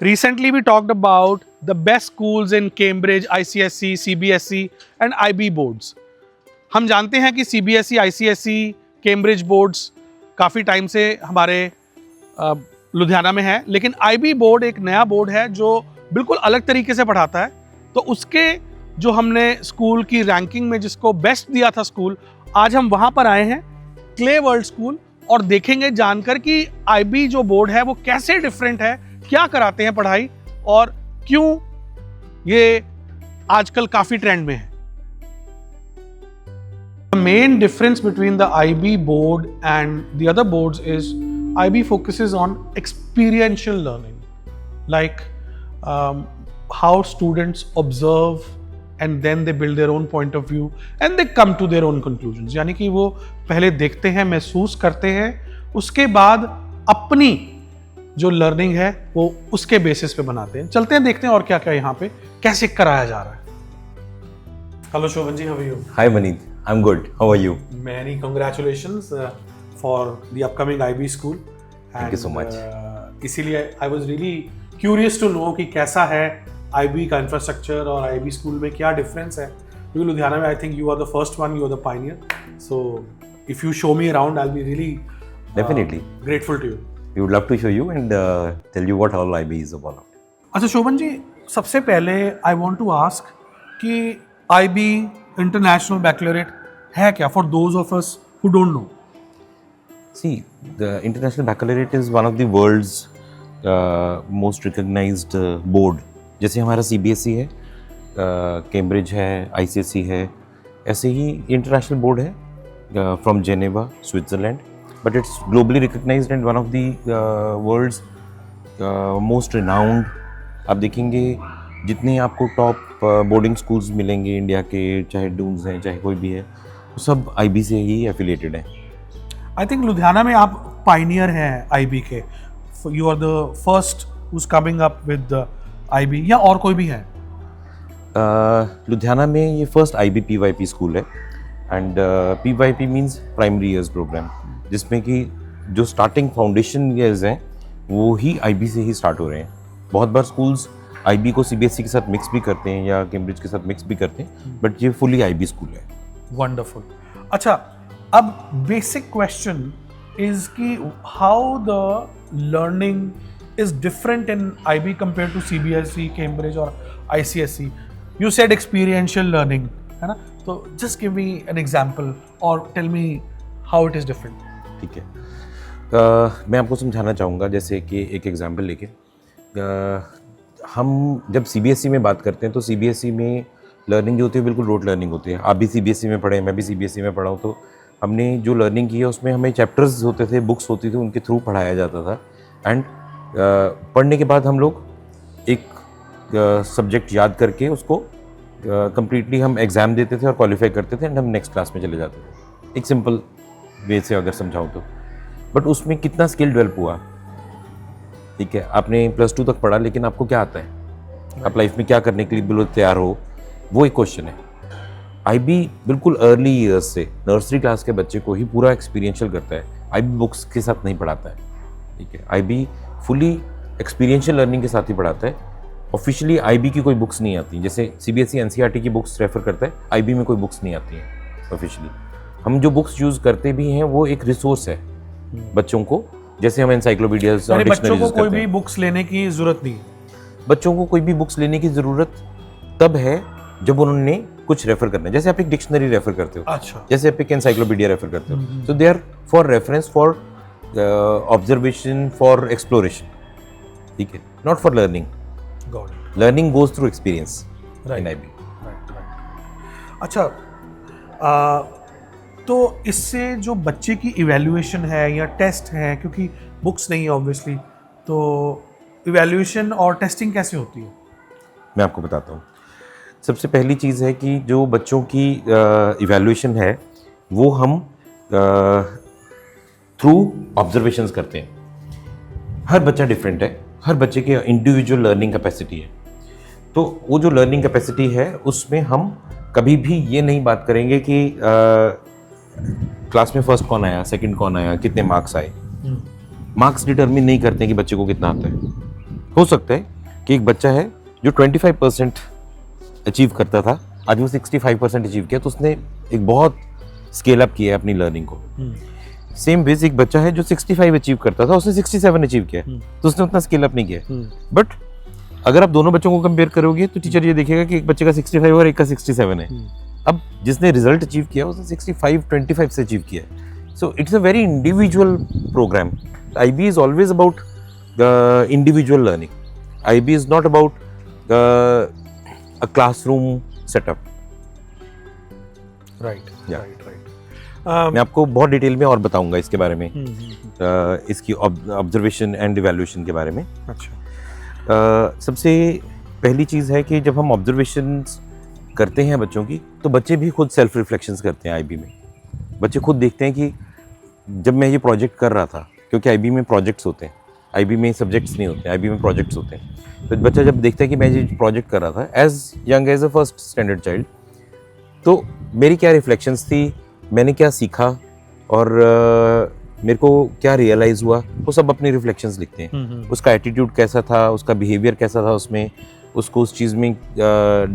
Recently, we talked about the best schools in Cambridge, ICSE, CBSE and IB boards. हम जानते हैं कि CBSE, ICSE, Cambridge boards काफ़ी time से हमारे लुधियाना में है, लेकिन IB बोर्ड एक नया बोर्ड है जो बिल्कुल अलग तरीके से पढ़ाता है। तो उसके जो हमने स्कूल की रैंकिंग में जिसको बेस्ट दिया था स्कूल, आज हम वहाँ पर आए हैं, क्ले वर्ल्ड स्कूल, और देखेंगे जानकर कि IB जो बोर्ड है वो कैसे डिफरेंट है, क्या कराते हैं पढ़ाई और क्यों ये आजकल काफ़ी ट्रेंड में है। The main difference between the IB board and the other boards is IB focuses on experiential learning, like how students observe and then they build their own point of view and they come to their own conclusions. यानी कि वो पहले देखते हैं, महसूस करते हैं, उसके बाद अपनी जो लर्निंग है वो उसके बेसिस पे बनाते हैं। चलते हैं, देखते हैं और क्या क्या यहाँ पे कैसे कराया जा रहा है। Hello Shobhan ji, how are you? Hi Maneet, I'm good. How are you? Many congratulations for the upcoming IB school. Thank you so much. इसीलिए I was really curious to know कि कैसा है IB का infrastructure और IB school में क्या difference है। क्योंकि लुधियाना में I think you are the first one, you are the pioneer. So if you show me around, I'll be really Definitely grateful to you. We would love to show you and tell you what all IB is about. अच्छा शोभन जी, सबसे पहले I want to ask कि IB international बैकलॉरेट है क्या, for those of us who don't know? See, the International Baccalaureate is one of the world's most recognized board. जैसे हमारा CBSE है, Cambridge है, ICSE है, ऐसे ही इंटरनेशनल बोर्ड है from Geneva, Switzerland. But it's globally recognized and one of the world's most renowned. आप देखेंगे जितने आपको टॉप बोर्डिंग स्कूल्स मिलेंगे इंडिया के, चाहे डून्स हैं चाहे कोई भी है, वो सब IB से ही एफिलिएटेड हैं। आई थिंक लुधियाना में आप पाइनियर हैं IB के, you are the first who's coming up with IB, या और कोई भी है? लुधियाना में ये फर्स्ट IB PYP स्कूल है and PYP means primary years programme, जिसमें कि जो स्टार्टिंग फाउंडेशन ईयर्स हैं वो ही IB से ही स्टार्ट हो रहे हैं। बहुत बार स्कूल्स IB को CBSE के साथ मिक्स भी करते हैं या कैम्ब्रिज के साथ मिक्स भी करते हैं, बट ये फुली IB स्कूल है। वंडरफुल। अच्छा, अब बेसिक क्वेश्चन इज कि how the learning is different in IB compare to CBSE, Cambridge और ICSE। You said experiential learning, है ना? तो just give me an example और tell me how it is different. ठीक है, मैं आपको समझाना चाहूँगा, जैसे कि एक एग्जांपल लेके हम जब CBSE में बात करते हैं तो CBSE में लर्निंग जो होती है बिल्कुल रोड लर्निंग होती है। आप भी CBSE में पढ़े, मैं भी CBSE में पढ़ा हूँ, तो हमने जो लर्निंग की है उसमें हमें चैप्टर्स होते थे, बुक्स होती थी, उनके थ्रू पढ़ाया जाता था। एंड पढ़ने के बाद हम लोग एक सब्जेक्ट याद करके उसको कम्प्लीटली हम एग्ज़ाम देते थे और क्वालिफाई करते थे एंड हम नेक्स्ट क्लास में चले जाते थे, एक सिंपल वे से अगर समझाऊँ तो। बट उसमें कितना स्किल डेवलप हुआ? ठीक है, आपने +2 तक पढ़ा, लेकिन आपको क्या आता है, आप लाइफ में क्या करने के लिए बिल्कुल तैयार हो, वो एक क्वेश्चन है। IB बिल्कुल अर्ली ईयर्स से नर्सरी क्लास के बच्चे को ही पूरा एक्सपीरियंशियल करता है, IB बुक्स के साथ नहीं पढ़ाता है। ठीक है, IB फुली एक्सपीरियंशियल लर्निंग के साथ ही पढ़ाता है। ऑफिशियली IB की कोई बुक्स नहीं आती, जैसे CBSE NCERT की बुक्स रेफर करता है, IB में कोई बुक्स नहीं आती हैं ऑफिशियली। हम जो बुक्स यूज़ करते भी हैं वो एक रिसोर्स है बच्चों को, जैसे हम एनसाइक्लोपीडियाज और डिक्शनरीज बच्चों को कोई भी बुक्स लेने की जरूरत नहीं है। बच्चों को कोई भी बुक्स लेने की ज़रूरत तब है जब उन्होंने कुछ रेफर करना है, जैसे आप एक डिक्शनरी रेफर करते हो, अच्छा, जैसे आप एक एनसाइक्लोपीडिया रेफर करते हो, तो they are for reference, for observation, for exploration. ठीक है, not for learning. Learning goes through experience in IB। अच्छा, तो इससे जो बच्चे की इवैल्यूएशन है या टेस्ट है, क्योंकि बुक्स नहीं है ऑब्वियसली, तो इवैल्यूएशन और टेस्टिंग कैसे होती है? मैं आपको बताता हूँ। सबसे पहली चीज़ है कि जो बच्चों की इवैल्यूएशन है वो हम थ्रू ऑब्जर्वेशंस करते हैं। हर बच्चा डिफरेंट है, हर बच्चे की इंडिविजुअल लर्निंग कैपेसिटी है, तो वो जो लर्निंग कैपेसिटी है उसमें हम कभी भी ये नहीं बात करेंगे कि क्लास में फर्स्ट कौन आया, सेकंड कौन आया, कितने मार्क्स आए। मार्क्स डिटरमिन नहीं करते हैं कि बच्चे को कितना आता है। हो सकता है कि एक बच्चा है जो 25% अचीव करता था, आज वो 65% अचीव किया, तो उसने एक बहुत स्केल अप किया है अपनी लर्निंग को। सेम बेस एक बच्चा है जो 65 अचीव करता था, उसने 67 अचीव किया, तो उसने उतना स्केल अप नहीं किया। बट अगर आप दोनों बच्चों को कंपेयर करोगे तो टीचर ये देखेगा कि एक बच्चे का 65 और एक का 67 है। अब जिसने रिजल्ट अचीव किया उसने 65-25 से अचीव किया। So it's a very individual programme. IB is always about individual learning. IB is not about a classroom setup. Right. Yeah. Right. मैं आपको बहुत डिटेल में और बताऊंगा इसके बारे में, इसकी ऑब्जर्वेशन एंड इवैल्यूएशन के बारे में। अच्छा। सबसे पहली चीज़ है कि जब हम ऑब्जर्वेशन करते हैं बच्चों की, तो बच्चे भी खुद सेल्फ रिफ्लेक्शंस करते हैं। IB में बच्चे खुद देखते हैं कि जब मैं ये प्रोजेक्ट कर रहा था, क्योंकि IB में प्रोजेक्ट्स होते हैं, IB में सब्जेक्ट्स नहीं होते, IB में प्रोजेक्ट्स होते हैं। तो बच्चा जब देखता है कि मैं ये प्रोजेक्ट कर रहा था as young as a first standard child, तो मेरी क्या रिफ्लेक्शंस थी, मैंने क्या सीखा और मेरे को क्या रियलाइज़ हुआ, वो सब अपनी रिफ्लेक्शंस लिखते हैं। उसका एटीट्यूड कैसा था, उसका बिहेवियर कैसा था, उसमें उसको उस चीज़ में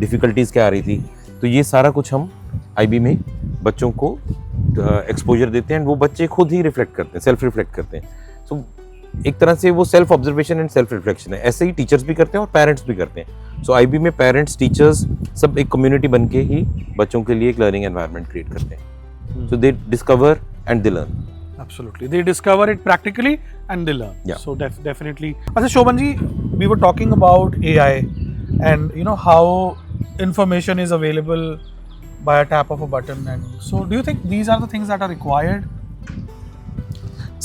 डिफ़िकल्टीज़ क्या आ रही थी, तो ये सारा कुछ हम IB में बच्चों को एक्सपोजर देते हैं। वो बच्चे खुद ही रिफ्लेक्ट करते हैं, सेल्फ रिफ्लेक्ट करते हैं। सो एक तरह से वो self observation and self reflection है। ऐसे ही टीचर्स भी करते हैं और पेरेंट्स भी करते हैं। सो IB में पेरेंट्स, टीचर्स सब एक कम्युनिटी बन के ही बच्चों के लिए एक लर्निंग एनवायरनमेंट क्रिएट करते हैं। So they discover and they learn. Absolutely, they discover it practically and they learn. Yeah. So definitely. अच्छा शोभन जी, we were talking about AI and you know how information is available by a tap of a button, and so do you think these are the things that are required?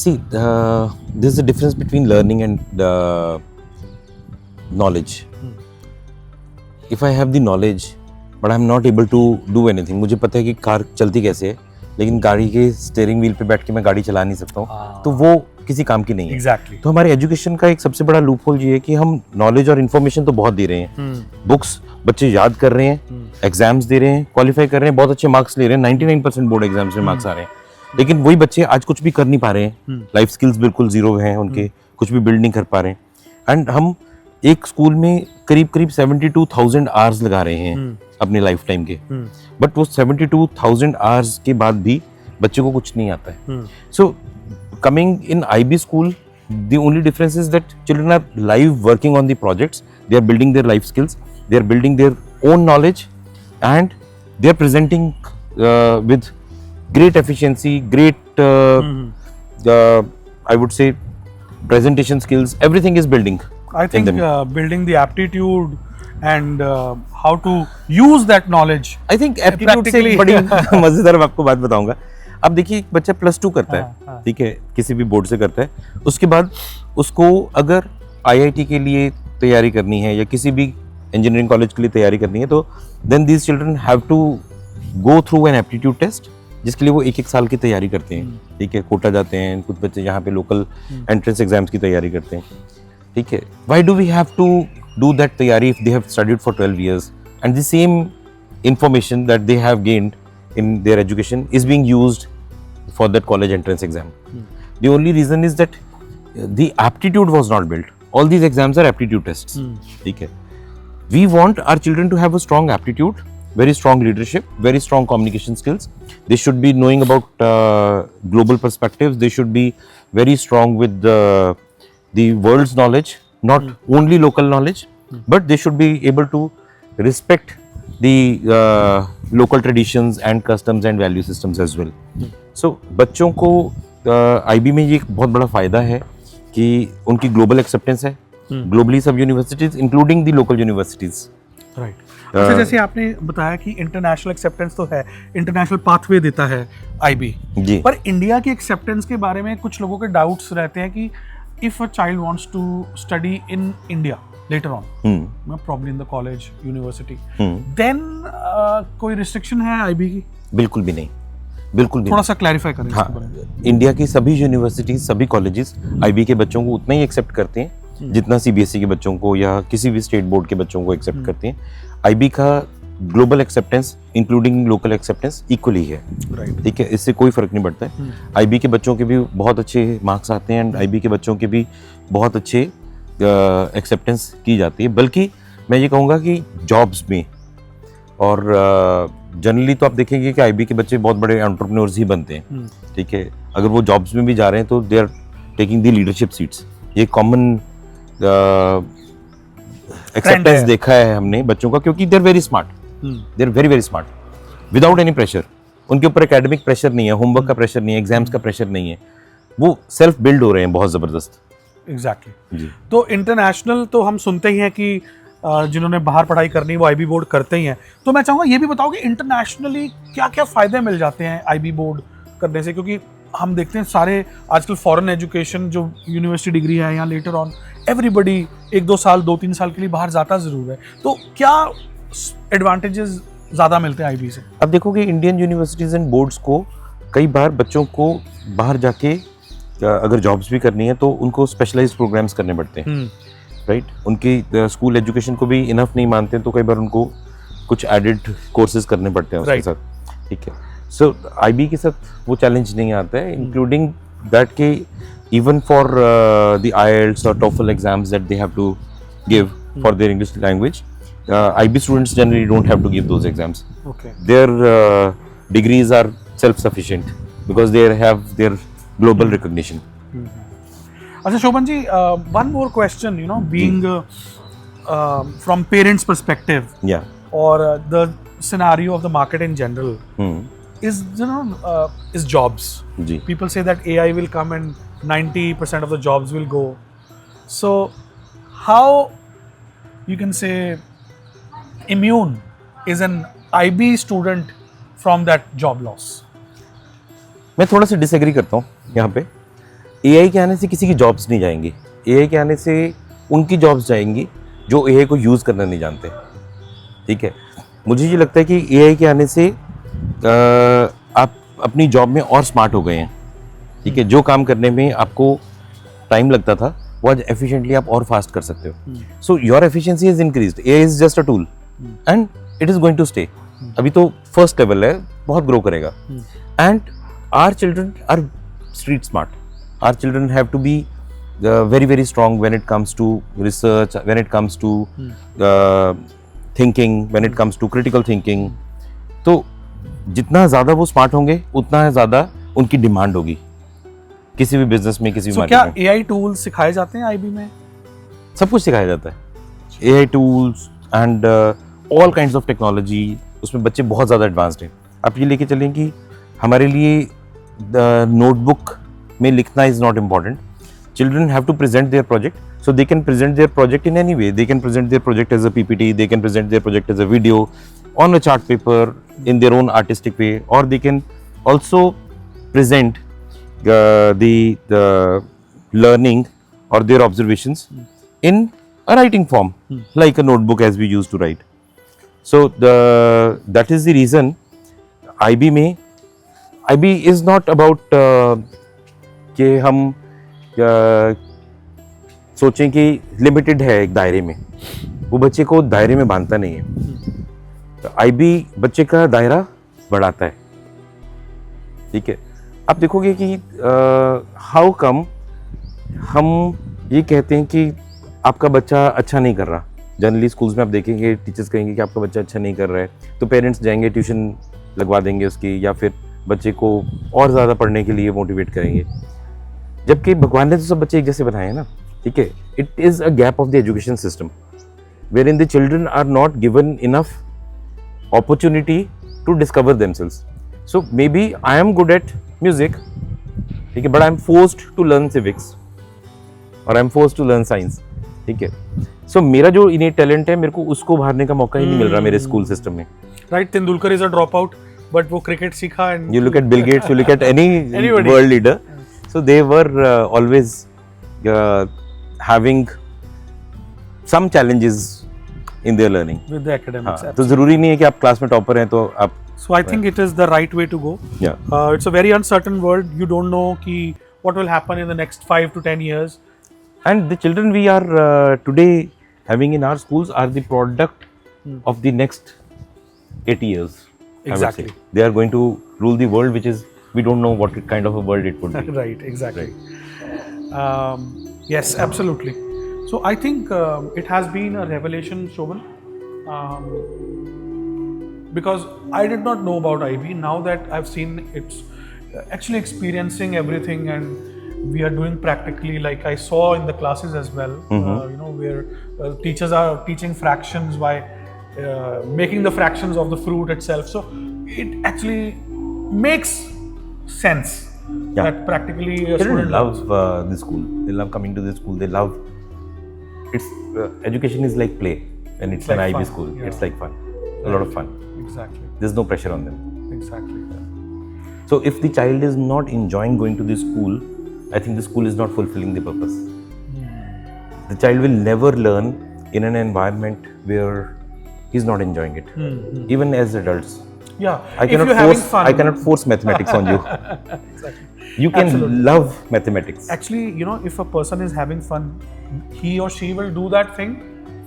See, there's a difference between learning and knowledge. If I have the knowledge but I'm not able to do anything, मुझे पता है कि car चलती कैसे है, लेकिन गाड़ी के स्टीयरिंग व्हील पे बैठ के मैं गाड़ी चला नहीं सकता हूँ, तो वो किसी काम की नहीं है। Exactly. तो हमारे एजुकेशन का एक सबसे बड़ा लूप होल ये है कि हम नॉलेज और इन्फॉर्मेशन तो बहुत दे रहे हैं, बुक्स बच्चे याद कर रहे हैं, एग्जाम्स दे रहे हैं, क्वालिफाई कर रहे हैं, बहुत अच्छे मार्क्स ले रहे हैं, 99% बोर्ड एग्जाम्स में मार्क्स आ रहे हैं, लेकिन वही बच्चे आज कुछ भी कर नहीं पा रहे हैं, लाइफ स्किल्स बिल्कुल जीरो हैं उनके, कुछ भी बिल्ड नहीं कर पा रहे हैं। एंड हम एक स्कूल में करीब 72,000 आवर्स लगा रहे हैं अपने लाइफ टाइम के, बट वो 72,000 आवर्स के बाद भी बच्चे को कुछ नहीं आता है। So coming in IB school, the only difference is that children are live working on the projects, they are building their life skills, they are building their own knowledge, and they are presenting with great efficiency, great I would say presentation skills, everything is building. I think building the aptitude and how to use that knowledge. I think aptitude से बड़ी मजेदार मैं आपको बात बताऊंगा। अब देखिए, एक बच्चा +2 करता है, ठीक है, किसी भी बोर्ड से करता है, उसके बाद उसको अगर IIT के लिए तैयारी करनी है या किसी भी इंजीनियरिंग कॉलेज के लिए तैयारी करनी है, तो then these children have to go through an aptitude test, जिसके लिए वो 1-1 साल की तैयारी करते हैं, ठीक है, कोटा जाते हैं, कुछ बच्चे यहाँ पे लोकल एंट्रेंस एग्जाम्स की तैयारी करते हैं, ठीक है। Why do we have to do that तैयारी if they have studied for 12 years and the same information that they have gained in their education is being used for that college entrance exam? The only reason is that the aptitude was not built. All these exams are aptitude tests. ठीक है। We want our children to have a strong aptitude, very strong leadership, very strong communication skills. They should be knowing about global perspectives. They should be very strong with the world's knowledge, not only local knowledge, but they should be able to respect the local traditions and customs and value systems as well. So बच्चों को IB में ये एक बहुत बड़ा फायदा है कि उनकी ग्लोबल एक्सेप्टेंस है, ग्लोबली सब universities including the local universities. Right. अच्छा, जैसे आपने बताया कि इंटरनेशनल एक्सेप्टेंस तो है, इंटरनेशनल पाथवे देता है IB जी, पर इंडिया की एक्सेप्टेंस के बारे में कुछ लोगों के डाउट्स रहते हैं कि if a child wants to study in India later on, probably in the college, university, then कोई restriction है IB की? बिल्कुल भी नहीं, बिल्कुल भी थोड़ा सा क्लैरिफाई करें। हाँ, इंडिया की सभी यूनिवर्सिटीज, सभी कॉलेजेस IB के बच्चों को उतना ही एक्सेप्ट करते हैं जितना CBSE के बच्चों को या किसी भी स्टेट बोर्ड के बच्चों को एक्सेप्ट करते हैं। IB का global acceptance including local acceptance equally है, ठीक है, इससे कोई फर्क नहीं पड़ता है। IB के बच्चों के भी बहुत अच्छे मार्क्स आते हैं एंड IB के बच्चों के भी बहुत अच्छे एक्सेप्टेंस की जाती है, बल्कि मैं ये कहूँगा कि जॉब्स में और जनरली तो आप देखेंगे कि आईबी के बच्चे बहुत बड़े एंटरप्रेन्योर्स ही बनते हैं, ठीक है। अगर वो जॉब्स में भी जा रहे हैं तो they are taking the leadership seats. ये कॉमन एक्सेप्टेंस देखा है हमने बच्चों का, क्योंकि they are very smart, they are very very smart without any pressure. उनके ऊपर एकेडमिक प्रेशर नहीं है, होमवर्क का प्रेशर नहीं है, एग्जाम्स का प्रेशर नहीं है, वो सेल्फ बिल्ड हो रहे हैं बहुत ज़बरदस्त। एग्जैक्टली। तो इंटरनेशनल तो हम सुनते ही हैं कि जिन्होंने बाहर पढ़ाई करनी वो आईबी बोर्ड करते ही हैं, तो मैं चाहूँगा ये भी बताओ कि इंटरनेशनली क्या क्या फ़ायदे मिल जाते हैं आईबी बोर्ड करने से, क्योंकि हम देखते हैं सारे आजकल फॉरेन एजुकेशन जो यूनिवर्सिटी डिग्री है या लेटर ऑन एवरीबडी 1-2 साल 2-3 साल के लिए बाहर जाता ज़रूर है, तो क्या एडवांटेजेस ज़्यादा मिलते हैं आईबी से? अब देखो कि इंडियन यूनिवर्सिटीज़ एंड बोर्ड्स को कई बार बच्चों को बाहर जाके अगर जॉब्स भी करनी है तो उनको स्पेशलाइज्ड प्रोग्राम्स करने पड़ते हैं, राइट। उनकी स्कूल एजुकेशन को भी इनफ नहीं मानते हैं, तो कई बार उनको कुछ एडेड कोर्सेज करने पड़ते हैं उसके साथ, ठीक है। सो आईबी के साथ वो चैलेंज नहीं आता है, इंक्लूडिंग दैट के इवन फॉर द IELTS और TOEFL exams that they have to give for their English language, IB students generally don't have to give those exams. Okay. Their degrees are self-sufficient because they have their global recognition. अच्छा शोभन जी, one more question, you know, being from parents' perspective, Yeah. or the scenario of the market in general, is is jobs. Ji. People say that AI will come and 90% of the jobs will go. So how you can say immune is an IB student from that job loss? मैं थोड़ा सा disagree करता हूँ यहाँ पे। AI के आने से किसी की जॉब्स नहीं जाएंगी, AI के आने से उनकी जॉब्स जाएंगी जो AI को यूज़ करना नहीं जानते, ठीक है। मुझे ये लगता है कि AI के आने से आप अपनी जॉब में और स्मार्ट हो गए हैं, ठीक है। जो काम करने में आपको टाइम लगता था वो आज एफिशिएंटली आप और फास्ट कर सकते हो। So your efficiency is increased, AI is just a tool and it is going to stay. अभी तो फर्स्ट लेवल है, बहुत ग्रो करेगा। And our children are street smart, our children have to be very very strong when it comes to research, when it comes to thinking, when it comes to critical thinking. तो जितना ज़्यादा वो smart होंगे उतना ज़्यादा उनकी demand होगी किसी भी बिजनेस में, किसी भी क्या AI टूल्स सिखाए जाते हैं IB में? सब कुछ सिखाया जाता है, AI tools and all kinds of technology. उसमें बच्चे बहुत ज़्यादा एडवांस्ड हैं। आप ये लेके चलें कि हमारे लिए नोटबुक में लिखना is not important. Children have to present their project, so they can present their project in any way. They can present their project as a PPT, they can present their project as a video, on a chart paper, in their own artistic way, or they can also present the learning or their observations in a writing form, like a notebook as we used to write. So that is the reason IB is not about कि हम सोचें कि limited है एक दायरे में, वो बच्चे को दायरे में बांधता नहीं है। तो IB बच्चे का दायरा बढ़ाता है, ठीक है। आप देखोगे कि हाउ कम हम ये कहते हैं कि आपका बच्चा अच्छा नहीं कर रहा। जनरली स्कूल्स में आप देखेंगे टीचर्स कहेंगे कि आपका बच्चा अच्छा नहीं कर रहा है, तो पेरेंट्स जाएंगे ट्यूशन लगवा देंगे उसकी, या फिर बच्चे को और ज़्यादा पढ़ने के लिए मोटिवेट करेंगे। जबकि भगवान ने तो सब बच्चे एक जैसे बनाए हैं ना, ठीक है। It is a gap of the education system wherein the children are not given enough opportunity to discover themselves. So maybe I am good at music, ठीक है, but I am forced to learn civics और I am forced to learn science, ठीक है। सो मेरा जो इनेट talent है, मेरे को उसको उभारने का मौका ही नहीं मिल रहा मेरे स्कूल सिस्टम में। Right, Tendulkar is a drop out, but वो क्रिकेट सीखा। And you look at Bill Gates, you look at any world leader, so they were always having some challenges in their learning with the academics. तो जरूरी नहीं है कि आप class में topper हैं तो आप। So I think it is the right way to go. Yeah. It's a very uncertain world. You don't know ki what will happen in the next 5 to 10 years. And the children we are today having in our schools are the product of the next 80 years. Exactly. They are going to rule the world, which is we don't know what kind of a world it would be. Right, exactly. Yes, absolutely. So I think it has been a revelation, Shobhan, because I did not know about IB. Now that I've seen it's actually experiencing everything, and we are doing practically, like I saw in the classes as well. Where teachers are teaching fractions by making the fractions of the fruit itself. So it actually makes sense that practically a Children student love the school. They love coming to the school. They love it's education is like play, and it's an like IB fun, school. yeah. It's like fun, a lot of fun. Exactly. There's no pressure on them. Exactly. So if the child is not enjoying going to the school, I think the school is not fulfilling the purpose. The child will never learn in an environment where he's not enjoying it. Even as adults, Yeah. I If you're cannot having force. fun. I cannot force mathematics on you. Exactly. You can Absolutely. love mathematics. Actually, if a person is having fun, he or she will do that thing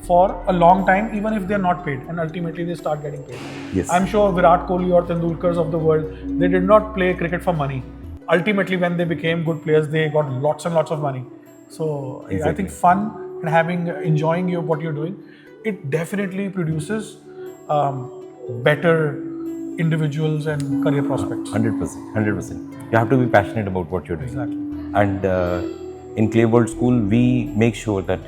for a long time, even if they're not paid, and ultimately they start getting paid. Yes. I'm sure Virat Kohli or Tendulkars of the world, they did not play cricket for money. Ultimately, when they became good players, they got lots and lots of money. So I Exactly. think fun and enjoying what you're doing, it definitely produces better individuals and career prospects. 100%. 100%. You have to be passionate about what you're doing. Exactly. And in Clay World School, we make sure that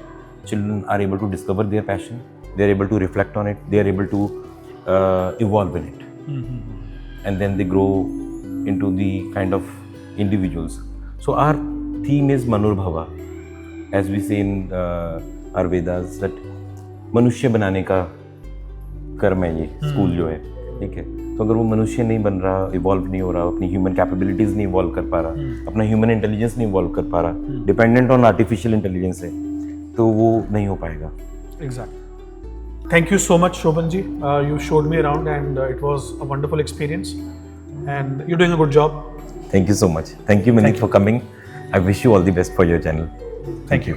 children are able to discover their passion, they are able to reflect on it, they are able to evolve in it. And then they grow into the kind of individuals. So our theme is Manurbhava, as we say in our Vedas, that मनुष्य बनाने का कर्म है ये school जो है, ठीक है. तो अगर वो मनुष्य नहीं बन रहा, इवॉल्व नहीं हो रहा, अपनी ह्यूमन कैपेबिलिटीज नहीं इवॉल्व कर पा रहा, अपना ह्यूमन इंटेलिजेंस नहीं इवॉल्व कर पा रहा, डिपेंडेंट ऑन आर्टिफिशियल इंटेलिजेंस है, तो वो नहीं हो पाएगा. Exactly. Thank you so much, Shobhan ji. You showed me around, and it was a wonderful experience. And you're doing a good job. Thank you so much. Thank you, Manish, for coming. I wish you all the best for your channel. Thank you.